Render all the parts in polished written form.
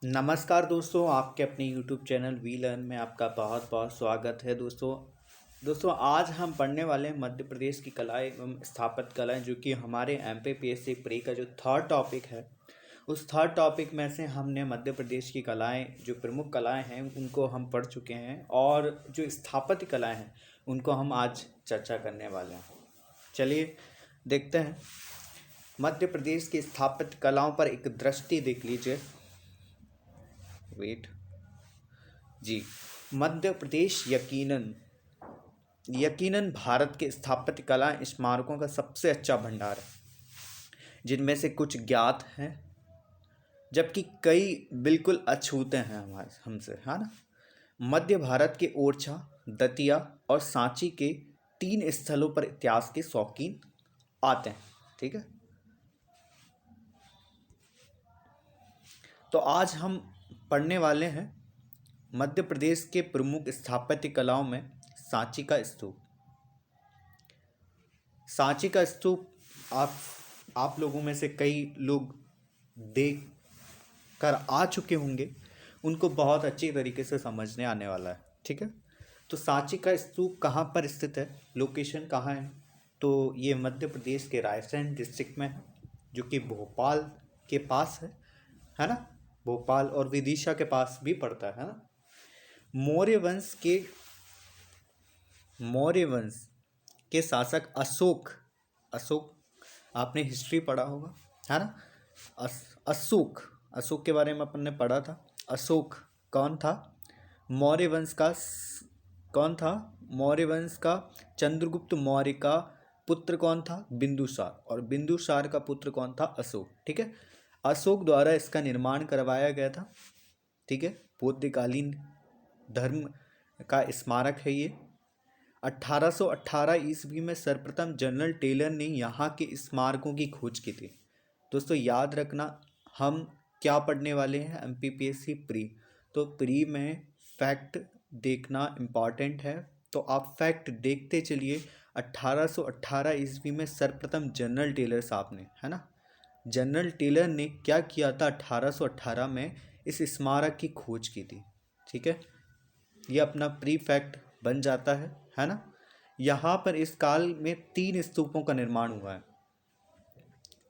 नमस्कार दोस्तों, आपके अपने YouTube चैनल वी लर्न में आपका बहुत बहुत स्वागत है। दोस्तों आज हम पढ़ने वाले हैं मध्य प्रदेश की कला एवं स्थापत्य कलाएं, जो कि हमारे MPPSC प्री का जो थर्ड टॉपिक है। उस थर्ड टॉपिक में से हमने मध्य प्रदेश की कलाएं, जो प्रमुख कलाएं हैं, उनको हम पढ़ चुके हैं, और जो स्थापत्य कलाएं हैं उनको हम आज चर्चा करने वाले हैं। चलिए देखते हैं। मध्य प्रदेश की स्थापत्य कलाओं पर एक दृष्टि देख लीजिए। वेट जी, मध्य प्रदेश यकीनन भारत के स्थापत्य कला स्मारकों का सबसे अच्छा भंडार है, जिनमें से कुछ ज्ञात हैं जबकि कई बिल्कुल अछूते हैं हमारे हमसे, है ना। मध्य भारत के ओरछा, दतिया और सांची के 3 स्थलों पर इतिहास के शौकीन आते हैं। ठीक है, तो आज हम पढ़ने वाले हैं मध्य प्रदेश के प्रमुख स्थापत्य कलाओं में सांची का स्तूप। सांची का स्तूप आप लोगों में से कई लोग देख कर आ चुके होंगे, उनको बहुत अच्छी तरीके से समझने आने वाला है। ठीक है, तो सांची का स्तूप कहाँ पर स्थित है, लोकेशन कहाँ है, तो ये मध्य प्रदेश के रायसेन डिस्ट्रिक्ट में है, जो कि भोपाल के पास है ना। भोपाल और विदिशा के पास भी पड़ता है ना। मौर्य वंश के शासक अशोक आपने हिस्ट्री पढ़ा होगा, है ना। अशोक के बारे में अपन ने पढ़ा था। अशोक कौन था? मौर्य वंश का कौन था? मौर्य वंश का चंद्रगुप्त मौर्य का पुत्र कौन था? बिंदुसार। और बिंदुसार का पुत्र कौन था? अशोक। ठीक है, अशोक द्वारा इसका निर्माण करवाया गया था। ठीक है, बौद्धकालीन धर्म का स्मारक है ये। 1818 ईस्वी में सर्वप्रथम जनरल टेलर ने यहाँ के स्मारकों की खोज की थी। दोस्तों याद रखना, हम क्या पढ़ने वाले हैं? MPPSC pre. तो प्री में फैक्ट देखना इम्पॉर्टेंट है, तो आप फैक्ट देखते चलिए। 1818 ईस्वी में सर्वप्रथम जनरल टेलर साहब ने, है ना, जनरल टेलर ने क्या किया था? 1818 में इस स्मारक की खोज की थी। ठीक है, ये अपना प्री फैक्ट बन जाता है ना। यहाँ पर इस काल में 3 स्तूपों का निर्माण हुआ है।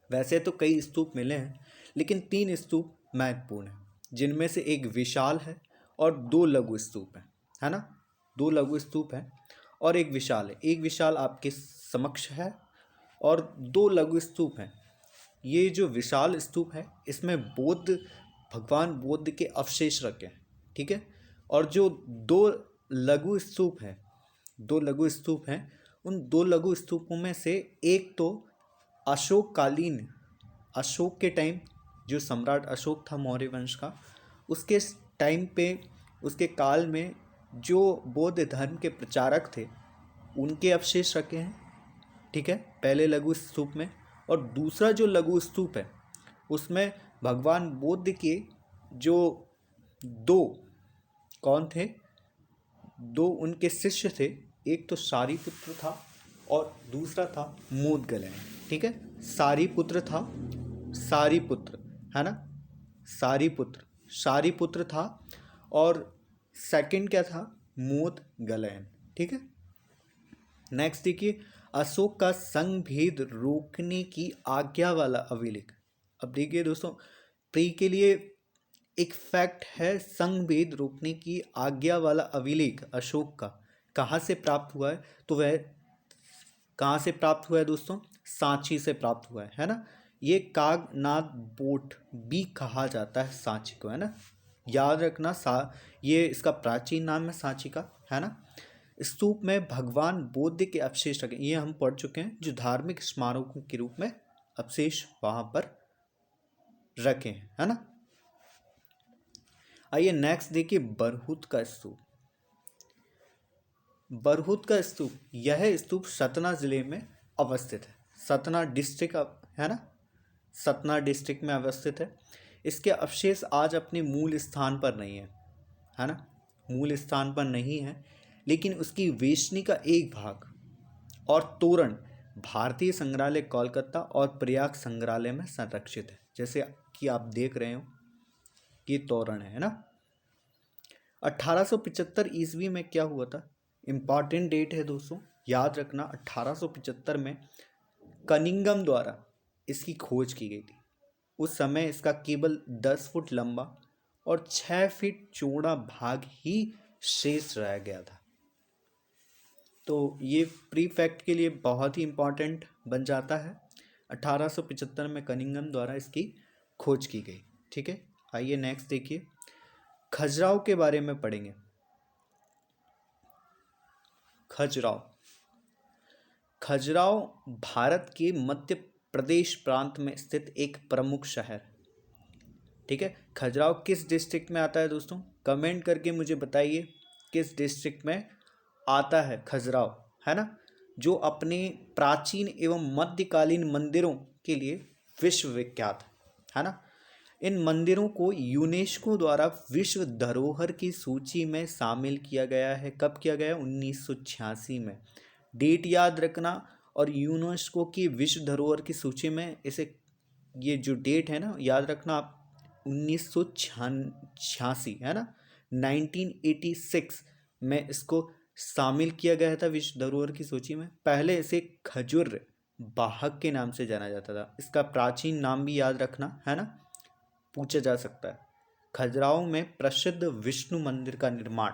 वैसे तो कई स्तूप मिले हैं, लेकिन 3 स्तूप महत्वपूर्ण हैं, जिनमें से एक विशाल है और 2 लघु स्तूप हैं, है ना। 2 लघु स्तूप हैं और एक विशाल है। एक विशाल आपके समक्ष है और 2 लघु स्तूप हैं। ये जो विशाल स्तूप है, इसमें भगवान बुद्ध के अवशेष रखे हैं। ठीक है, और जो 2 लघु स्तूप हैं, 2 लघु स्तूप हैं, उन 2 लघु स्तूपों में से एक तो अशोक के टाइम, जो सम्राट अशोक था मौर्य वंश का, उसके टाइम पे, उसके काल में जो बौद्ध धर्म के प्रचारक थे, उनके अवशेष रखे हैं। ठीक है, पहले लघु स्तूप में। और दूसरा जो लघु स्तूप है, उसमें भगवान बुद्ध के जो 2 कौन थे, 2 उनके शिष्य थे। एक तो सारीपुत्र था और दूसरा था मोदगलयन। ठीक है, सारीपुत्र, है ना, सारीपुत्र था, और सेकंड क्या था? मोदगलयन। ठीक है, नेक्स्ट देखिए, अशोक का संघ भेद रोकने की आज्ञा वाला अभिलेख। अब देखिए दोस्तों, प्री के लिए एक फैक्ट है, संघ भेद रोकने की आज्ञा वाला अभिलेख अशोक का कहाँ से प्राप्त हुआ है? तो वह कहाँ से प्राप्त हुआ है दोस्तों? सांची से प्राप्त हुआ है ना। ये कागनाथ बोट भी कहा जाता है सांची को, है ना। याद रखना, ये इसका प्राचीन नाम है सांची का, है ना। स्तूप में भगवान बुद्ध के अवशेष रखे, ये हम पढ़ चुके हैं, जो धार्मिक स्मारकों के रूप में अवशेष वहां पर रखे हैं, है ना। आइए नेक्स्ट देखिए, बरहुत का स्तूप। बरहुत का स्तूप, यह स्तूप सतना जिले में अवस्थित है। सतना डिस्ट्रिक्ट, है ना, सतना डिस्ट्रिक्ट में अवस्थित है। इसके अवशेष आज अपने मूल स्थान पर नहीं है ना, मूल स्थान पर नहीं है, लेकिन उसकी वेशनी का एक भाग और तोरण भारतीय संग्रहालय कोलकाता और प्रयाग संग्रहालय में संरक्षित है। जैसे कि आप देख रहे हो ये तोरण है ना। 1875 ईस्वी में क्या हुआ था, इंपॉर्टेंट डेट है दोस्तों, याद रखना। 1875 में कनिंघम द्वारा इसकी खोज की गई थी। उस समय इसका केवल 10 फुट लंबा और 6 फीट चौड़ा भाग ही शेष रह गया था। तो ये प्री फैक्ट के लिए बहुत ही इंपॉर्टेंट बन जाता है। 1875 में कनिंघम द्वारा इसकी खोज की गई। ठीक है, आइए नेक्स्ट देखिए, खजुराहो के बारे में पढ़ेंगे। खजुराहो, खजुराहो भारत के मध्य प्रदेश प्रांत में स्थित एक प्रमुख शहर। ठीक है, खजुराहो किस डिस्ट्रिक्ट में आता है दोस्तों, कमेंट करके मुझे बताइए किस डिस्ट्रिक्ट में आता है खजुराहो, है ना, जो अपने प्राचीन एवं मध्यकालीन मंदिरों के लिए विश्वविख्यात है ना। इन मंदिरों को यूनेस्को द्वारा विश्व धरोहर की सूची में शामिल किया गया है। कब किया गया, 1986 में। डेट याद रखना, और यूनेस्को की विश्व धरोहर की सूची में इसे, ये जो डेट है ना याद रखना आप, 1986 है ना, 1986 में इसको शामिल किया गया था विश्व धरोहर की सूची में। पहले इसे खजुर बाहक के नाम से जाना जाता था। इसका प्राचीन नाम भी याद रखना, है ना, पूछा जा सकता है। खजुराहो में प्रसिद्ध विष्णु मंदिर का निर्माण,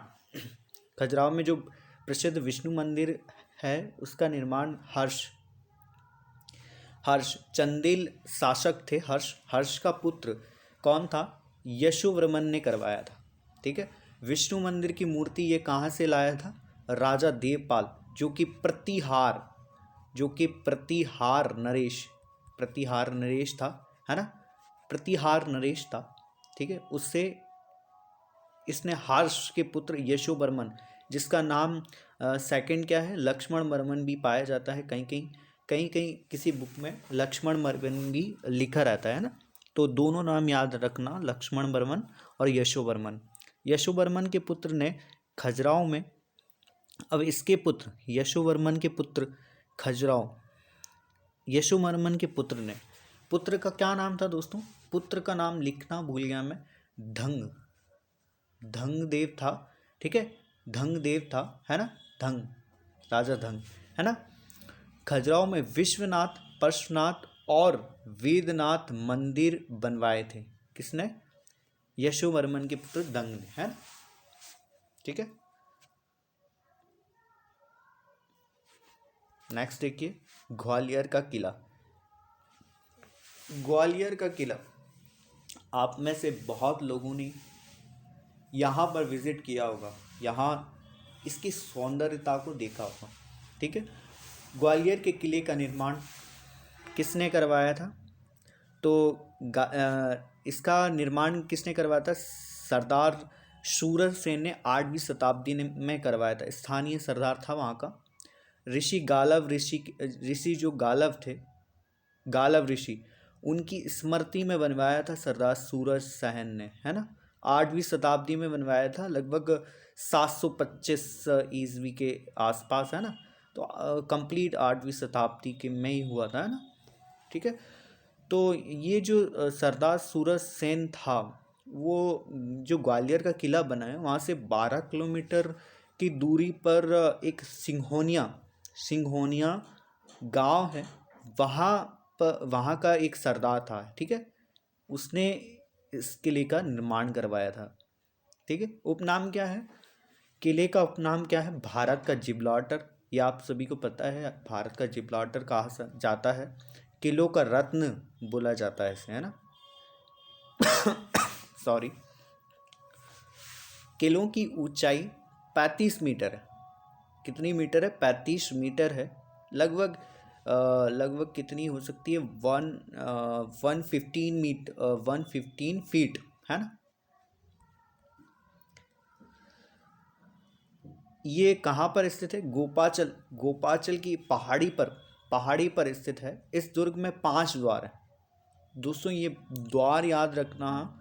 खजुराहो में जो प्रसिद्ध विष्णु मंदिर है उसका निर्माण हर्ष चंदेल शासक थे। हर्ष का पुत्र कौन था, यशोवर्मन ने करवाया था। ठीक है, विष्णु मंदिर की मूर्ति ये कहाँ से लाया था, राजा देवपाल, जो कि प्रतिहार नरेश था, है ना, प्रतिहार नरेश था। ठीक है, उससे इसने हर्ष के पुत्र यशोवर्मन, जिसका नाम सेकंड क्या है, लक्ष्मण वर्मन भी पाया जाता है, कहीं किसी बुक में लक्ष्मण वर्मन भी लिखा रहता है ना, तो दोनों नाम याद रखना, लक्ष्मण वर्मन और यशोवर्मन। यशोवर्मन के पुत्र ने खजुराहो में, अब इसके पुत्र यशोवर्मन के पुत्र खजुराहो, यशोवर्मन के पुत्र ने, पुत्र का क्या नाम था दोस्तों, पुत्र का नाम लिखना भूल गया मैं, धंगदेव था। ठीक है, धंगदेव था, है ना, राजा धंग, है ना। खजुराहो में विश्वनाथ, पार्श्वनाथ और वेदनाथ मंदिर बनवाए थे। किसने, यशोवर्मन के पुत्र धंग ने, है ना। ठीक है, नेक्स्ट देखिए, ग्वालियर का किला। ग्वालियर का किला, आप में से बहुत लोगों ने यहाँ पर विजिट किया होगा, यहाँ इसकी सौंदर्यता को देखा होगा। ठीक है, ग्वालियर के किले का निर्माण किसने करवाया था, तो इसका निर्माण किसने करवाया था, सरदार सूरज सेन ने 8वीं शताब्दी में करवाया था। स्थानीय सरदार था वहाँ का ऋषि जो गालव थे, गालव ऋषि, उनकी स्मृति में बनवाया था सरदार सूरज सेन ने, है ना। 8वीं शताब्दी में बनवाया था, लगभग 725 ईस्वी के आसपास, है ना। तो कंप्लीट 8वीं शताब्दी के में ही हुआ था, है ना। ठीक है, तो ये जो सरदार सूरज सेन था, वो जो ग्वालियर का किला बना है, वहाँ से 12 किलोमीटर की दूरी पर एक सिंघोनिया गांव है, वहाँ का एक सरदार था। ठीक है, उसने इस किले का निर्माण करवाया था। ठीक है, उपनाम क्या है, किले का उपनाम क्या है, भारत का जिब्राल्टर। ये आप सभी को पता है, भारत का जिब्राल्टर कहा जाता है, किलों का रत्न बोला जाता है इसे, है ना। सॉरी, किलों की ऊंचाई 35 मीटर है। कितनी मीटर है, 35 मीटर है। लगभग कितनी हो सकती है, 115 फीट, है ना। ये कहाँ पर स्थित है, गोपाचल की पहाड़ी पर स्थित है। इस दुर्ग में 5 द्वार है दोस्तों। ये द्वार याद रखना,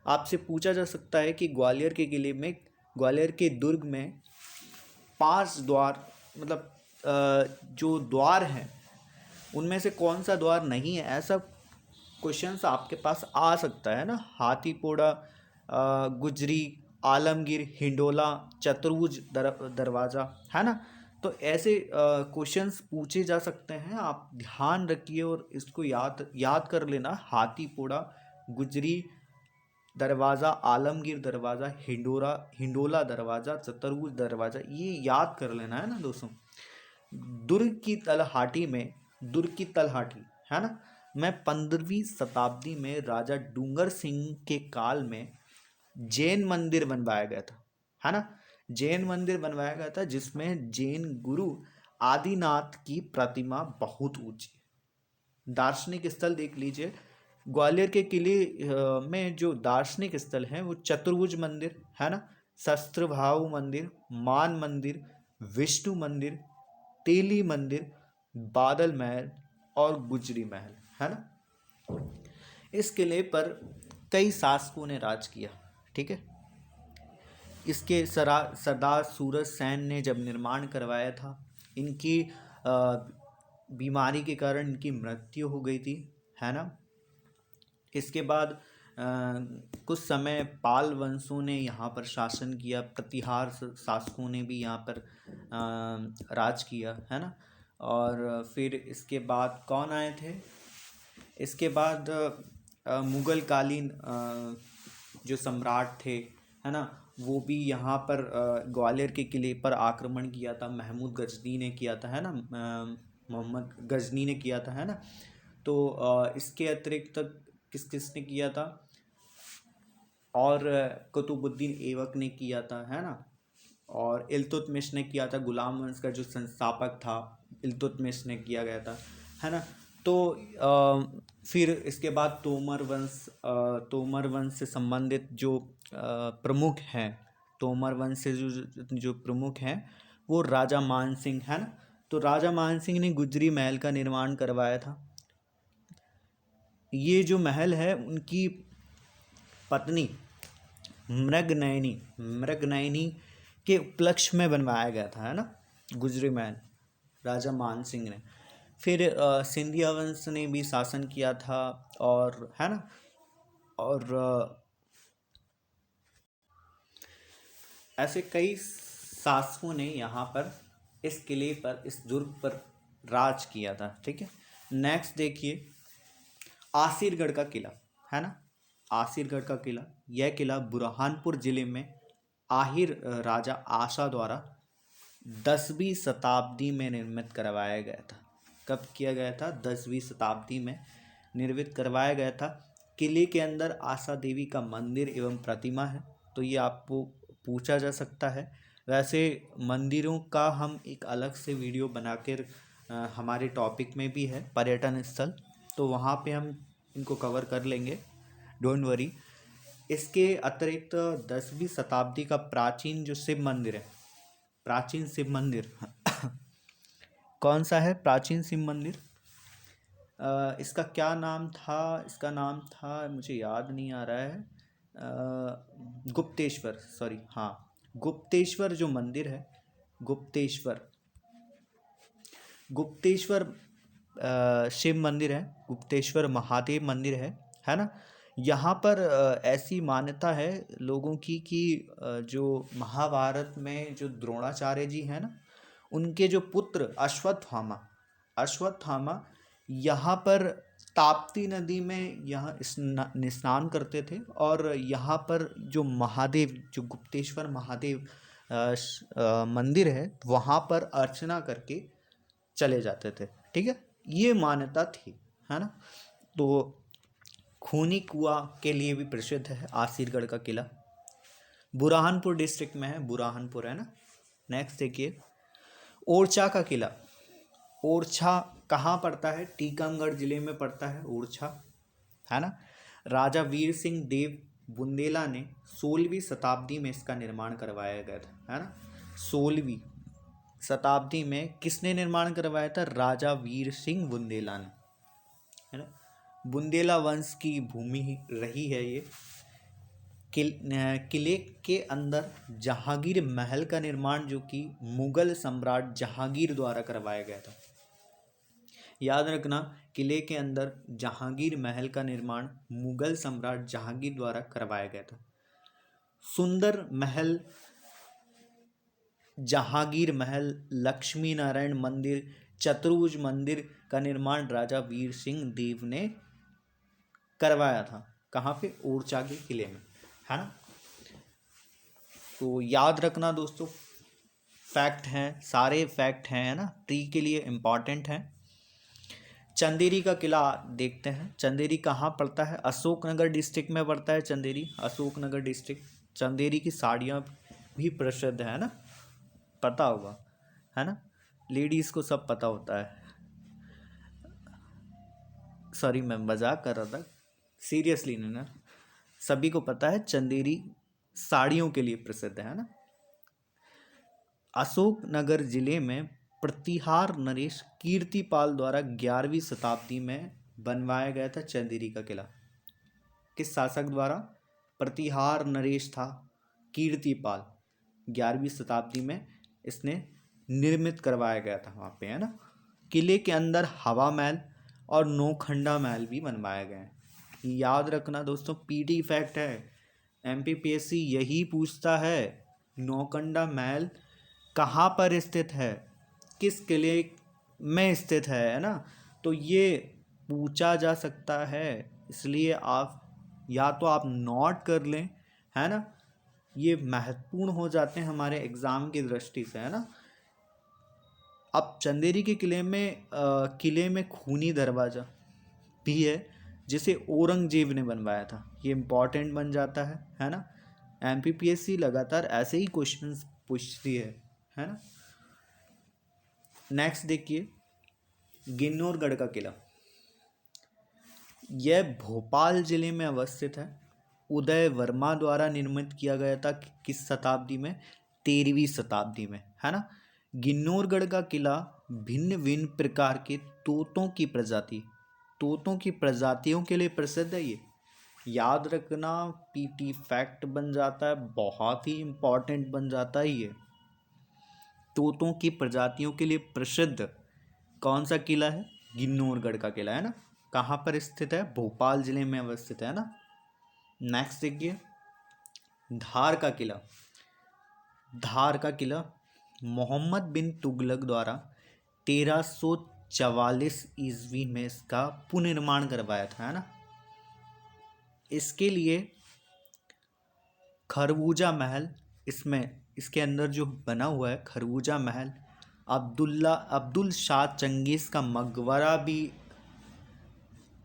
आपसे पूछा जा सकता है कि ग्वालियर के किले में, ग्वालियर के दुर्ग में 5 द्वार, मतलब जो द्वार हैं उनमें से कौन सा द्वार नहीं है, ऐसा क्वेश्चन आपके पास आ सकता है ना। हाथीपोड़ा गुजरी, आलमगीर, हिंडोला, चतुर्भुज दरवाज़ा, है ना। तो ऐसे क्वेश्चंस पूछे जा सकते हैं, आप ध्यान रखिए और इसको याद याद कर लेना। हाथीपोड़ा, गुजरी दरवाज़ा, आलमगीर दरवाज़ा, हिंडोला दरवाज़ा, चतुर्भुज दरवाज़ा, ये याद कर लेना है ना दोस्तों। दुर्ग की तलहाटी, है ना, मैं 15वीं शताब्दी में राजा डूंगर सिंह के काल में जैन मंदिर बनवाया गया था, है ना। जैन मंदिर बनवाया गया था जिसमें जैन गुरु आदिनाथ की प्रतिमा बहुत ऊंची। दार्शनिक स्थल देख लीजिए, ग्वालियर के किले में जो दार्शनिक स्थल हैं वो चतुर्भुज मंदिर, है ना, शस्त्रभाव मंदिर, मान मंदिर, विष्णु मंदिर, तेली मंदिर, बादल महल और गुजरी महल, है ना। इस किले पर कई शासकों ने राज किया, ठीक है। इसके सरदार सूरज सेन ने जब निर्माण करवाया था, इनकी बीमारी के कारण इनकी मृत्यु हो गई थी, है ना। इसके बाद कुछ समय पाल वंशों ने यहाँ पर शासन किया, प्रतिहार शासकों ने भी यहाँ पर राज किया, है ना। और फिर इसके बाद कौन आए थे, इसके बाद मुगल कालीन जो सम्राट थे, है ना, वो भी यहाँ पर ग्वालियर के किले पर आक्रमण किया था। महमूद गजनी ने किया था, है ना, मोहम्मद गजनी ने किया था, है ना। तो इसके अतिरिक्त किस किस ने किया था, और कुतुबुद्दीन ऐबक ने किया था, है ना, और इल्तुतमिश ने किया था। गुलाम वंश का जो संस्थापक था इल्तुतमिश ने किया गया था, है ना। तो फिर इसके बाद तोमर वंश से संबंधित जो प्रमुख हैं, तोमर वंश से जो प्रमुख हैं वो राजा मान सिंह, है ना। तो राजा मान सिंह ने गुजरी महल का निर्माण करवाया था। ये जो महल है उनकी पत्नी मृगनयनी के उपलक्ष्य में बनवाया गया था, है ना, गुजरी महल, राजा मान सिंह ने। फिर सिंधिया वंश ने भी शासन किया था, और है ना, और ऐसे कई शासकों ने यहाँ पर इस किले पर, इस दुर्ग पर राज किया था, ठीक है। नेक्स्ट देखिए आसिरगढ़ का किला, है ना। आसिरगढ़ का किला, यह किला बुरहानपुर जिले में आहिर राजा आशा द्वारा 10वीं शताब्दी में निर्मित करवाया गया था। कब किया गया था? 10वीं शताब्दी में निर्मित करवाया गया था। किले के अंदर आशा देवी का मंदिर एवं प्रतिमा है, तो ये आपको पूछा जा सकता है। वैसे मंदिरों का हम एक अलग से वीडियो बनाकर हमारे टॉपिक में भी है पर्यटन स्थल, तो वहाँ पे हम इनको कवर कर लेंगे, डोंट वरी। इसके अतिरिक्त 10वीं शताब्दी का प्राचीन जो शिव मंदिर है, प्राचीन शिव मंदिर कौन सा है? प्राचीन शिव मंदिर, इसका क्या नाम था? इसका नाम था, मुझे याद नहीं आ रहा है, गुप्तेश्वर, सॉरी, हाँ, गुप्तेश्वर जो मंदिर है, गुप्तेश्वर शिव मंदिर है, गुप्तेश्वर महादेव मंदिर है ना। यहाँ पर ऐसी मान्यता है लोगों की कि जो महाभारत में जो द्रोणाचार्य जी हैं ना, उनके जो पुत्र अश्वत्थामा यहाँ पर ताप्ती नदी में यहाँ स्नान करते थे, और यहाँ पर जो महादेव, जो गुप्तेश्वर महादेव मंदिर है, वहाँ पर अर्चना करके चले जाते थे, ठीक है। ये मान्यता थी, है ना। तो खूनी कुआं के लिए भी प्रसिद्ध है आसिरगढ़ का किला, बुरहानपुर डिस्ट्रिक्ट में है, बुरहानपुर, है ना। नेक्स्ट देखिए ओरछा का किला। ओरछा कहाँ पड़ता है? टीकमगढ़ जिले में पड़ता है ओरछा, है ना। राजा वीर सिंह देव बुंदेला ने 16वीं शताब्दी में इसका निर्माण करवाया गया था, है ना। 16वीं शताब्दी में किसने निर्माण करवाया था? राजा वीर सिंह बुंदेला ने, है ना। बुंदेला वंश की भूमि रही है ये। किले के अंदर जहांगीर महल का निर्माण जो कि मुगल सम्राट जहांगीर द्वारा करवाया गया था। याद रखना, किले के अंदर जहांगीर महल का निर्माण मुगल सम्राट जहांगीर द्वारा करवाया गया था। सुंदर महल, जहांगीर महल, लक्ष्मी नारायण मंदिर, चतुर्भुज मंदिर का निर्माण राजा वीर सिंह देव ने करवाया था। कहाँ पे? ओरछा के किले में, है ना। तो याद रखना दोस्तों, फैक्ट हैं, सारे फैक्ट हैं, है ना, प्री के लिए इम्पॉर्टेंट हैं। चंदेरी का किला देखते हैं। चंदेरी कहाँ पड़ता है? अशोकनगर डिस्ट्रिक्ट में पड़ता है चंदेरी, अशोकनगर डिस्ट्रिक्ट। चंदेरी की साड़ियाँ भी प्रसिद्ध है ना, पता होगा, है ना, लेडीज़ को सब पता होता है। सॉरी, मैं मजाक कर रहा था, सीरियसली नहीं ना, सभी को पता है चंदेरी साड़ियों के लिए प्रसिद्ध है ना। अशोकनगर जिले में प्रतिहार नरेश कीर्तिपाल द्वारा 11वीं शताब्दी में बनवाया गया था चंदेरी का किला। किस शासक द्वारा? प्रतिहार नरेश था कीर्तिपाल, 11वीं शताब्दी में इसने निर्मित करवाया गया था वहाँ पे, है ना। किले के अंदर हवा महल और नौखंडा महल भी बनवाए गए हैं। याद रखना दोस्तों, पीटी फैक्ट है, एमपीपीएससी यही पूछता है, नौखंडा महल कहाँ पर स्थित है, किस किले में स्थित है ना। तो ये पूछा जा सकता है, इसलिए आप या तो आप नोट कर लें, है ना, ये महत्वपूर्ण हो जाते हैं हमारे एग्ज़ाम की दृष्टि से, है ना। अब चंदेरी के किले में खूनी दरवाज़ा भी है, जिसे औरंगजेब ने बनवाया था। ये इम्पॉर्टेंट बन जाता है ना। एमपीपीएससी लगातार ऐसे ही क्वेश्चंस पूछती है ना। नेक्स्ट देखिए, गिन्नौरगढ़ का किला, यह भोपाल जिले में अवस्थित है। उदय वर्मा द्वारा निर्मित किया गया था किस शताब्दी में? 13वीं शताब्दी में, है ना। गिन्नौरगढ़ का किला भिन्न भिन्न प्रकार के तोतों की प्रजातियों के लिए प्रसिद्ध है। ये याद रखना, पीटी फैक्ट बन जाता है, बहुत ही इम्पोर्टेंट बन जाता है ये। तोतों की प्रजातियों के लिए प्रसिद्ध कौन सा किला है? गिन्नौरगढ़ का किला, है ना। कहाँ पर स्थित है? भोपाल जिले में अवस्थित है ना। नेक्स्ट देखिए, धार का किला। धार का किला मोहम्मद बिन तुगलक द्वारा 1344 ईस्वी में इसका पुनर्निर्माण करवाया था, है ना। इसके लिए खरबूजा महल, इसके अंदर जो बना हुआ है खरबूजा महल, अब्दुल शाह चंगेज़ का मकबरा भी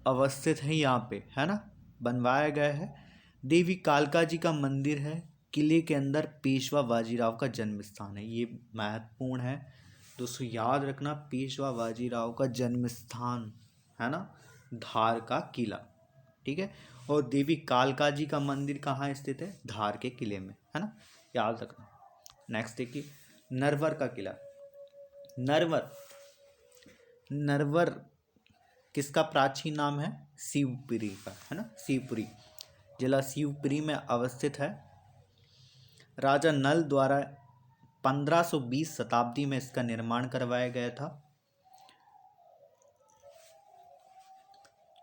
अवस्थित है यहाँ पे, है ना, बनवाया गया है। देवी कालका जी का मंदिर है। किले के अंदर पेशवा बाजीराव का जन्म स्थान है। ये महत्वपूर्ण है दोस्तों, याद रखना, पेशवा बाजीराव का जन्म स्थान, है ना, धार का किला, ठीक है। और देवी कालका जी का मंदिर कहाँ स्थित है? धार के किले में, है ना, याद रखना। नेक्स्ट देखिए, नरवर का किला। नरवर किसका प्राचीन नाम है? शिवपुरी का, है ना, शिवपुरी, जिला शिवपुरी में अवस्थित है। राजा नल द्वारा 1520 शताब्दी में इसका निर्माण करवाया गया था।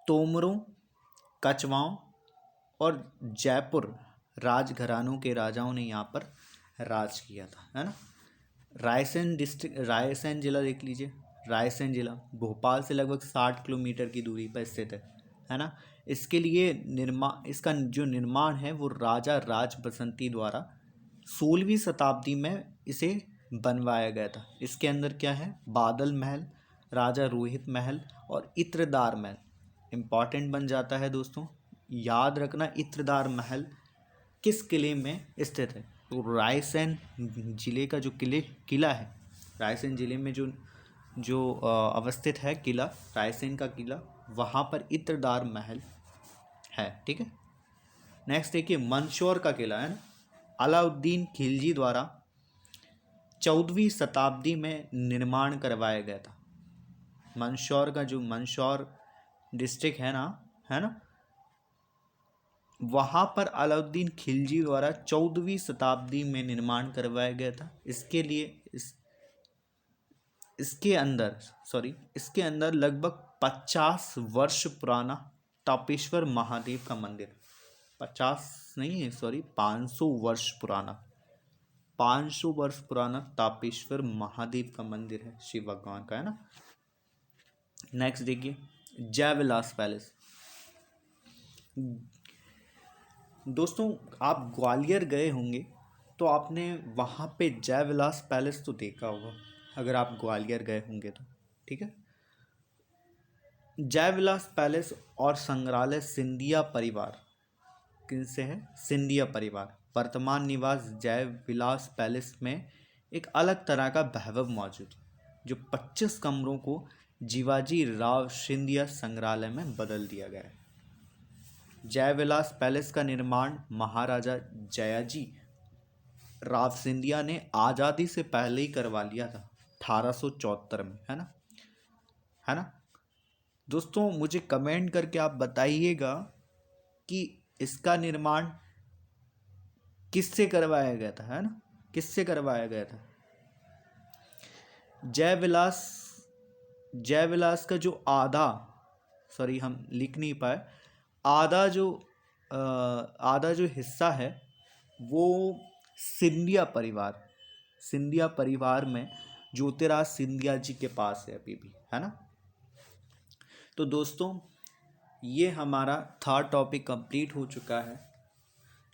तोमरों, कछवाओं और जयपुर राजघरानों के राजाओं ने यहाँ पर राज किया था, है ना। रायसेन जिला देख लीजिए। रायसेन जिला भोपाल से लगभग 60 किलोमीटर की दूरी पर स्थित है ना। इसका जो निर्माण है वो राजा राज बसंती द्वारा 16वीं शताब्दी में इसे बनवाया गया था। इसके अंदर क्या है? बादल महल, राजा रोहित महल और इत्रदार महल इम्पॉर्टेंट बन जाता है दोस्तों। याद रखना, इत्रदार महल किस किले में स्थित है? तो रायसेन जिले का जो किला है, रायसेन जिले में जो अवस्थित है किला, रायसेन का किला, वहाँ पर इत्रदार महल है, ठीक है। नेक्स्ट देखिए, मंदसौर का किला, है ना, अलाउद्दीन खिलजी द्वारा 14वीं शताब्दी में निर्माण करवाया गया था। मंदसौर का जो मंदसौर डिस्ट्रिक्ट है ना, वहाँ पर अलाउद्दीन खिलजी द्वारा 14वीं शताब्दी में निर्माण करवाया गया था। इसके अंदर लगभग 50 वर्ष पुराना तापेश्वर महादेव का मंदिर, 50 नहीं है, सॉरी, 500 वर्ष पुराना, 500 वर्ष पुराना तापेश्वर महादेव का मंदिर है, शिव भगवान का, है ना। नेक्स्ट देखिए, जयविलास पैलेस। दोस्तों आप ग्वालियर गए होंगे तो आपने वहाँ पे जयविलास पैलेस तो देखा होगा, अगर आप ग्वालियर गए होंगे तो, ठीक है। जयविलास पैलेस और संग्रहालय सिंधिया परिवार, किनसे है, सिंधिया परिवार, वर्तमान निवास जयविलास पैलेस में एक अलग तरह का वैभव मौजूद है, जो 25 कमरों को जीवाजी राव सिंधिया संग्रहालय में बदल दिया गया है। जयविलास पैलेस का निर्माण महाराजा जयाजी राव सिंधिया ने आज़ादी से पहले ही करवा लिया था, 1874 में, है ना, है ना। दोस्तों मुझे कमेंट करके आप बताइएगा कि इसका निर्माण किससे करवाया गया था, है ना, किससे करवाया गया था। जयविलास का जो आधा, सॉरी हम लिख नहीं पाए, आधा जो हिस्सा है वो सिंधिया परिवार में ज्योतिराज सिंधिया जी के पास है अभी भी, है ना। तो दोस्तों ये हमारा थर्ड टॉपिक कंप्लीट हो चुका है।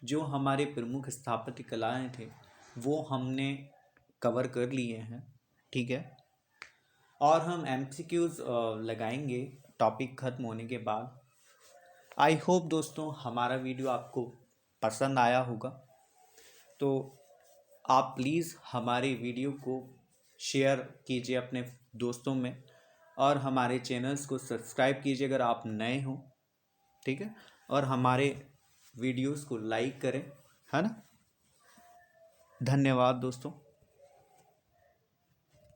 जो हमारे प्रमुख स्थापत्य कलाएं थे वो हमने कवर कर लिए हैं, ठीक है। और हम MCQs लगाएंगे टॉपिक ख़त्म होने के बाद। आई होप दोस्तों हमारा वीडियो आपको पसंद आया होगा, तो आप प्लीज़ हमारे वीडियो को शेयर कीजिए अपने दोस्तों में, और हमारे चैनल्स को सब्सक्राइब कीजिए अगर आप नए हो, ठीक है, और हमारे वीडियोस को लाइक करें, है ना। धन्यवाद दोस्तों।